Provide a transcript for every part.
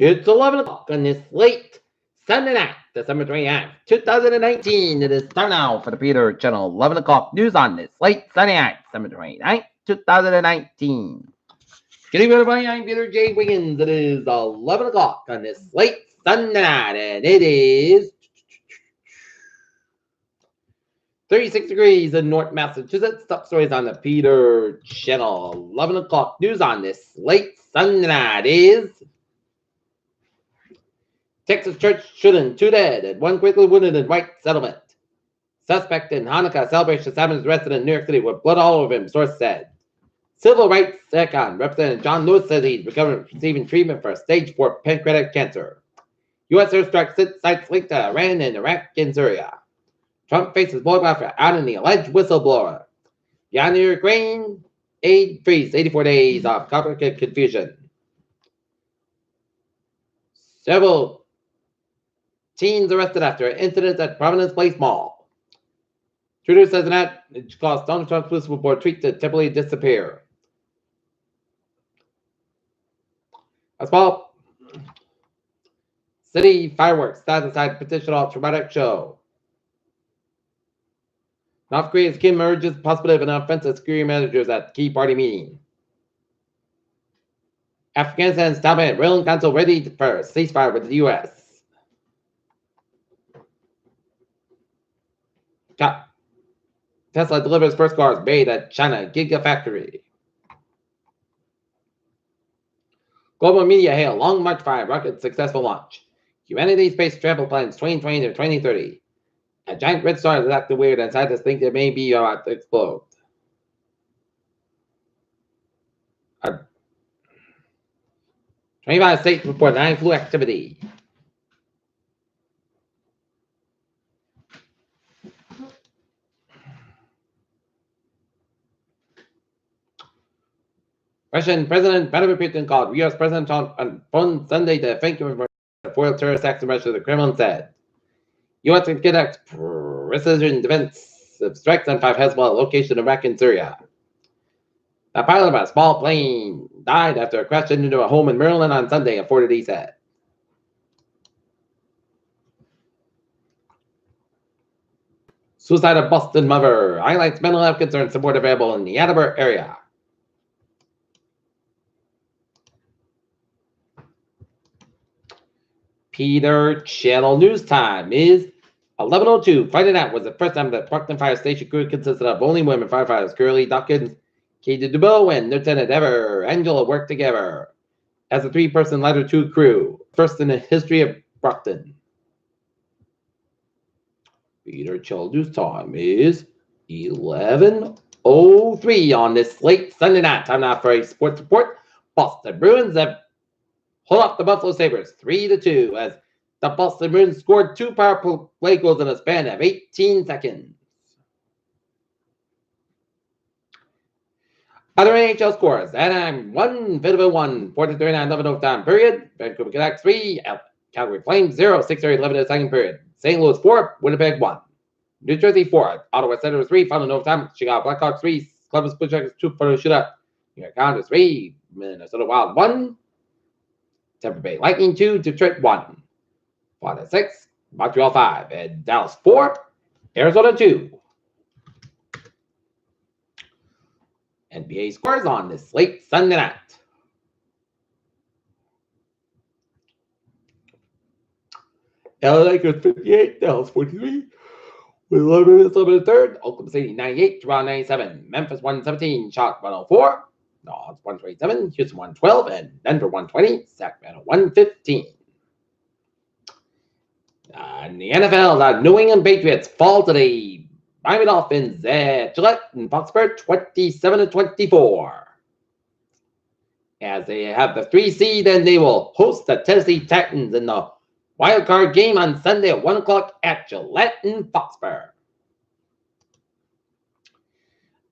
It's 11 o'clock on this late Sunday night, December 29th, 2019. It is time now for the Peter Channel 11 o'clock news on this late Sunday night, December 29th, 2019. Good evening, everybody. I'm Peter J. Wiggins. It is 11 o'clock on this late Sunday night, and it is 36 degrees in North Massachusetts. Top stories on the Peter Channel 11 o'clock news on this late Sunday night is Texas church shooting, 2 dead and 1 quickly wounded in white settlement. Suspect in Hanukkah celebration is arrested in New York City with blood all over him, source said. Civil rights icon Representative John Lewis says he's receiving treatment for stage 4 pancreatic cancer. U.S. airstrike sites linked to Iran and Iraq and Syria. Trump faces blowback for outing the alleged whistleblower. Beyond the Ukraine, aid freeze 84 days of complicated confusion. Several teens arrested after an incident at Providence Place Mall. Trudeau says that it caused Donald Trump's whistleblower tweet to temporarily disappear. As well, city fireworks stands aside petition all traumatic show. North Korea's Kim urges possibility of an offensive security managers at key party meeting. Afghanistan's Taliban ruling council ready for ceasefire with the U.S. Tesla delivers first cars made at China Gigafactory. Global media hail Long March 5 rocket successful launch. Humanity space travel plans 2020 to 2030. A giant red star is acting weird and scientists think it may be about to explode. 25 states report 9 flu activity. Russian President Vladimir Putin called U.S. President Trump on phone Sunday to thank him for the foiled terrorist acts in Russia, the Kremlin said. U.S. conducts precision defensive strikes on 5 Hezbollah locations in Iraq and Syria. The pilot of a small plane died after it crashed into a home in Maryland on Sunday, a Florida D said. Suicide of Boston mother highlights mental health concerns, support available in the Attleboro area. Peter Channel News Time is 11:02. Friday night was the first time that Parkland Fire Station crew consisted of only women firefighters. Curly Dawkins, Katie DeBow, and Lieutenant Ever Angela worked together as a 3-person Ladder 2 crew, first in the history of Brockton. Peter Channel News Time is 11:03 on this late Sunday night. Time now for a sports report. Boston Bruins have pulled off the Buffalo Sabres 3-2 as the Boston Bruins scored 2 power play goals in a span of 18 seconds. Other NHL scores: Anaheim 1, Philadelphia 1, 40-39, 11 overtime period. Vancouver Canucks 3, Calgary Flames 0, 6-11 in the second period. St. Louis 4, Winnipeg 1. New Jersey 4, Ottawa Senators 3, final in overtime. Chicago Blackhawks 3, Columbus Blue Jackets 2 for the shootout. New York Islanders 3, Minnesota Wild 1. Tampa Bay Lightning 2, Detroit 1. Florida 6, Montreal 5, and Dallas 4, Arizona 2. NBA scores on this late Sunday night. LA Lakers 58, Dallas 43. With 11 minutes left in the third, Oklahoma City 98, Toronto 97, Memphis 117, Charlotte 104, Dallas 127, Houston 112, and Denver 120, Sacramento 115. In the NFL, the New England Patriots fall to the Miami Dolphins at Gillette and Foxborough 27-24. As they have the 3 seed, and they will host the Tennessee Titans in the wild card game on Sunday at 1 o'clock at Gillette and Foxborough.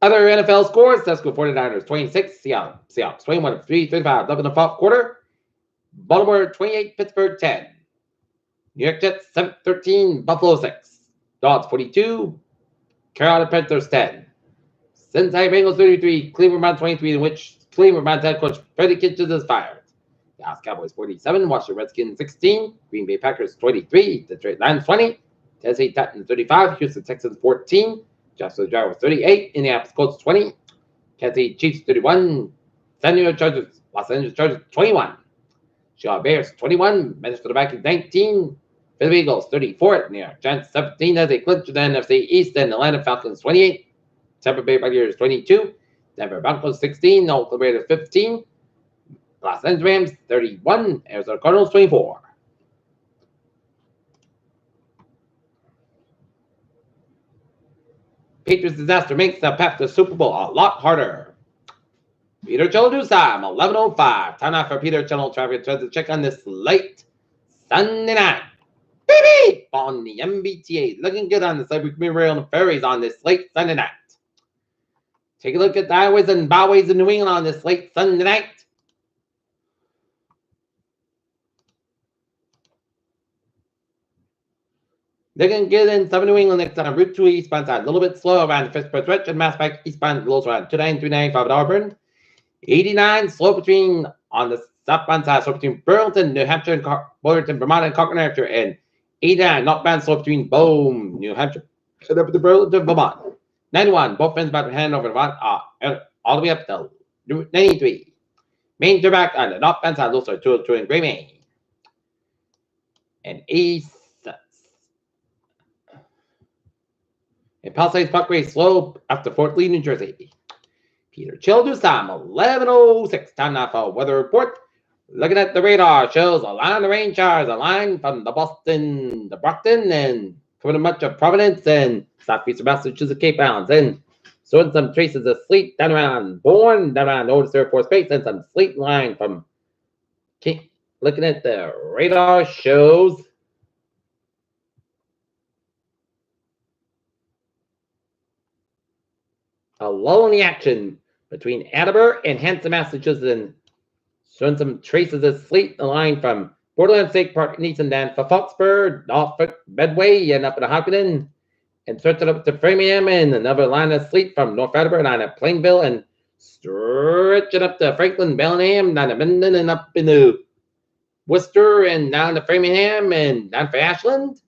Other NFL scores: San Francisco 49ers 26, Seahawks 21, 35, 11 in the fourth quarter. Baltimore 28, Pittsburgh 10. New York Jets 13, Buffalo 6. Dogs 42, Carolina Panthers 10. Cincinnati Bengals 33, Cleveland Browns 23, in which Cleveland Browns head coach Freddie Kitchens is fired. Dallas Cowboys 47, Washington Redskins 16, Green Bay Packers 23, Detroit Lions 20, Tennessee Titans 35, Houston Texans 14, Jacksonville Jaguars 38, Indianapolis Colts 20, Kansas City Chiefs 31, San Diego Chargers, Los Angeles Chargers 21, Chicago Bears 21, Minnesota Vikings 19, Philadelphia Eagles 34, New York Giants 17 as they clinch the NFC East, and Atlanta Falcons 28, Tampa Bay Buccaneers 22, Denver Broncos 16, Oakland Raiders 15, Los Angeles Rams 31, Arizona Cardinals 24. Patriots disaster makes the path to the Super Bowl a lot harder. Peter Channel News Time, 11:05. Time now for Peter Channel traffic tries to check on this late Sunday night. Baby! On the MBTA. Looking good on the Cyber Rail and ferries on this late Sunday night. Take a look at the highways and byways in New England on this late Sunday night. Looking good in Southern New England next on Route 2 eastbound side. A little bit slow around the Fitchburg Stretch and Mass Pike eastbound lows around 29, 395 at Auburn. 89 slow between on the southbound side, slow between Burlington, New Hampshire, and Burlington, Vermont, and Concord, New Hampshire, and 89 northbound slow between Bohm, New Hampshire, and up to Burlington, Vermont. 91 both ends about Hanover, Vermont, all the way up to Route 93. Main turback on the northbound side, also 202 in Gray, Maine. And east. And Palisades Parkway slow after Fort Lee, New Jersey. Peter Childers time, 11:06. Time now for weather report. Looking at the radar, shows a line of rain showers, a line from the Boston, the Brockton, and covering much of Providence and southeastern Massachusetts, Cape Islands, and showing some traces of sleet down around Bourne, down around Otis Air Force Base, and some sleet line from looking at the radar shows a lull in the action between Attleboro and Hanson, Massachusetts, and showing some traces of sleet, the line from Borderland State Park, Easton, down for Foxburg, Norfolk, Medway, and up in Hopkinton, and stretching up to Framingham, and another line of sleet from North Attleboro down to Plainville, and stretching up to Franklin, Bellingham, down to Mendon, and up into Worcester, and down to Framingham, and down for Ashland,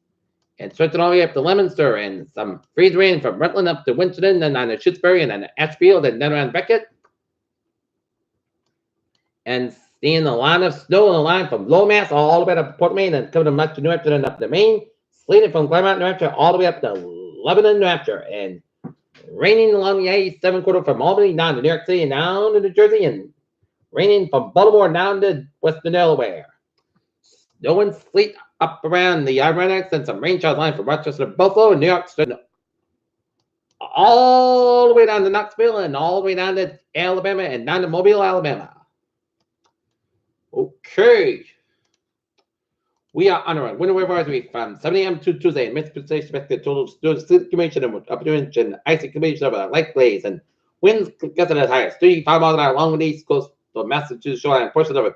and stretching all the way up to Leominster, and some freeze rain from Rutland up to Winchendon, and down to Shutesbury, and down to Ashfield, and down around Beckett. And seeing a line of snow on the line from Low Mass all the way up to Port Maine, and coming to much New Hampshire and up to Maine. Sleeting from Claremont, New Hampshire, all the way up to Lebanon, New Hampshire, and raining along the I-7 corridor from Albany down to New York City and down to New Jersey, and raining from Baltimore down to western Delaware. Snow and sleet up around the Adirondacks, and some rain showers line from Rochester to Buffalo and New York, all the way down to Knoxville, and all the way down to Alabama, and down to Mobile, Alabama. Okay. We are on a winter wave advisory from 7 a.m. to Tuesday, and Mississippi expected total sleet accumulation and upwind and ice accumulation of a light glaze, and winds gusting as high as 35 miles an hour along the east coast of Massachusetts shoreline, portions of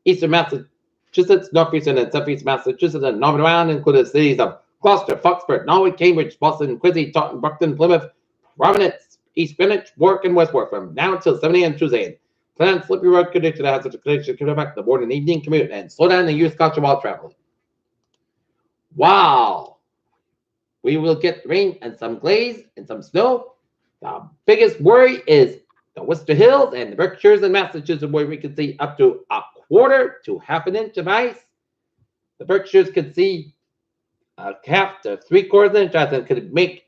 eastern Massachusetts, northeastern and southeast Massachusetts, and Northern Ireland, including the cities of Gloucester, Foxford, Norway, Cambridge, Boston, Quincy, Taunton, Brockton, Plymouth, Providence, East Greenwich, Warwick, and Westport from now until 7 a.m. Tuesday. Plan on slippery road conditions that has such a condition to back the morning and evening commute, and slow down and use caution while traveling. Wow. We will get rain and some glaze and some snow. The biggest worry is the Worcester Hills and the Berkshires in Massachusetts, where we can see up to a quarter to half an inch of ice. The Berkshires could see a half to 3/4 inch ice, and could make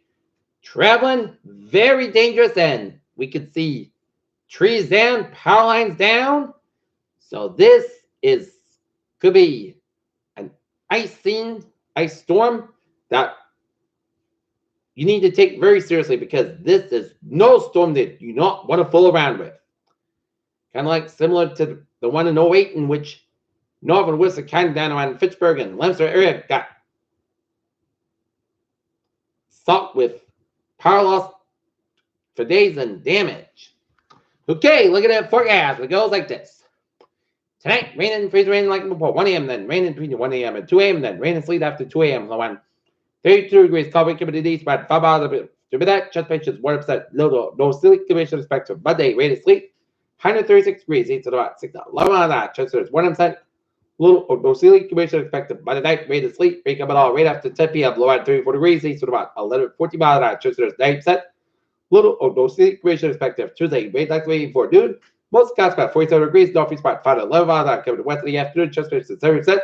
traveling very dangerous, and we could see trees down, power lines down. So this could be an ice storm that you need to take very seriously, because this is no storm that you not want to fool around with. Kind of like similar to the one in 08, in which northern Worcester kind of down around Fitchburg and Leominster area got soaked with power loss for days and damage. Okay, look at that forecast. It goes like this. Tonight, rain and freeze rain like before 1 a.m., then rain between 1 a.m. and 2 a.m., then rain and sleet after 2 a.m. So when 32 degrees, cold wind humidity spread 5 hours to be that. Chest temperatures 1%, no sleet condition expected for Monday, rain and sleet. 136 degrees east of about 6 11 miles an hour. Chance is 1%. Little no ceiling condition expected by the night. Rate of sleep. Wake up at all right after 10 p.m. Low at 34 degrees east of about 11 14 miles an hour. Chance is 9%. Little no ceiling condition expected Tuesday. Rate likely for noon. Most skies about 47 degrees. Northeast about 5 to 11 miles an hour. Coming to west in the afternoon. Chance is 7%.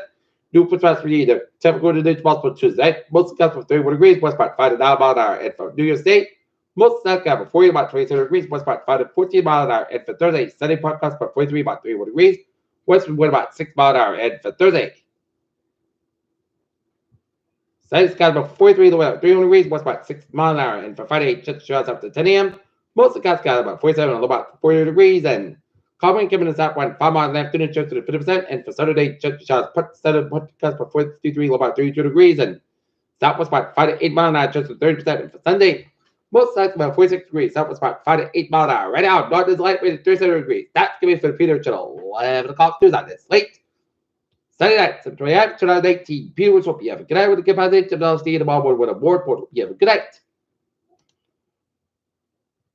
New forecast for either typical to this possible Tuesday. Most skies for 31 degrees. West about 5 to 9 miles an hour. And for New York State. Most skies for 40 about 27 degrees. West about 5 to 14 miles an hour. And for Thursday, sunny podcast for 43 about 31 degrees. Western wind about 6 miles an hour. And for Thursday, sunny skies about 43 to 300 degrees. West about 6 miles an hour. And for Friday, chance showers after 10 a.m. Most of the skies about 47 and about 40 degrees. And calming coming in the south wind 5 miles in the afternoon, chance to 50%. And for Saturday, chance showers podcast for 43 about 32 degrees. And southwest about 5 to 8 miles an hour, chance to 30%. And for Sunday, most sides about 46 degrees, southwest about 5 to 8 miles an hour. Right now, north is light wind 37 degrees. That's going to be for the Peter Channel. 11 o'clock news on this late Sunday night, September 28th, 2019. Peter Woods hope you have a good night with a good positive. Tomorrow, see you tomorrow morning with a more important. You have a good night.